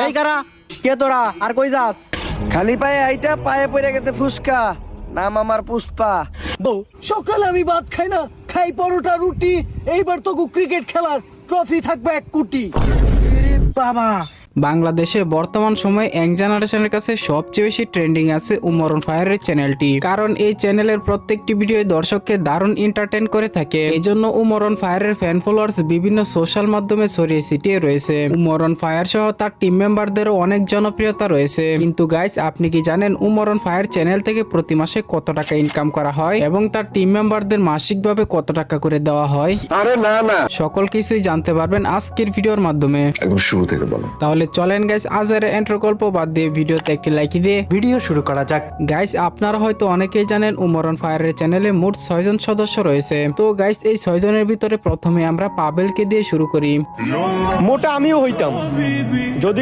এই কারা কে তোরা আর কই যাস? খালি পায়ে আইটা পায়ে পড়ে গেছে ফুসকা। নাম আমার পুষ্পা। সকালে আমি ভাত খাই না, খাই পরোটা রুটি। এইবার তো ক্রিকেট খেলার ট্রফি থাকবে 1 কোটি। বাবা, বাংলাদেশে বর্তমান সময়ে ইয়াং জেনারেশনের কাছে সবচেয়ে বেশি ট্রেন্ডিং আছে উমর অন ফায়ারের চ্যানেলটি, কারণ এই চ্যানেলের প্রত্যেকটি ভিডিও দর্শককে দারুণ এন্টারটেইন করে থাকে। এজন্য উমর অন ফায়ারের ফ্যান ফলোয়ার্স বিভিন্ন সোশ্যাল মাধ্যমে ছড়িয়ে ছিটিয়ে রয়েছে। উমর অন ফায়ার সহ তার টিম মেম্বারদেরও অনেক জনপ্রিয়তা রয়েছে। কিন্তু গাইস, আপনি কি জানেন উমর অন ফায়ার চ্যানেল থেকে প্রতি মাসে কত টাকা ইনকাম করা হয় এবং তার টিম মেম্বারদের মাসিকভাবে কত টাকা করে দেওয়া হয়? আরে না না, সকল কিছুই জানতে পারবেন আজকের ভিডিওর মাধ্যমে। একদম শুরু থেকে বলো। তাহলে চলেন গাইস, আজের এন্ট্রো গল্প বাদ দিয়ে ভিডিওতে একটি লাইক দিয়ে ভিডিও শুরু করা যাক। গাইস, আপনারা হয়তো অনেকেই জানেন উমর অন ফায়ারের চ্যানেলে মোট 6 জন সদস্য রয়েছে। তো গাইস, এই 6 জনের ভিতরে প্রথমে আমরা পাবেলকে দিয়ে শুরু করি। মোটা আমিও হইতাম যদি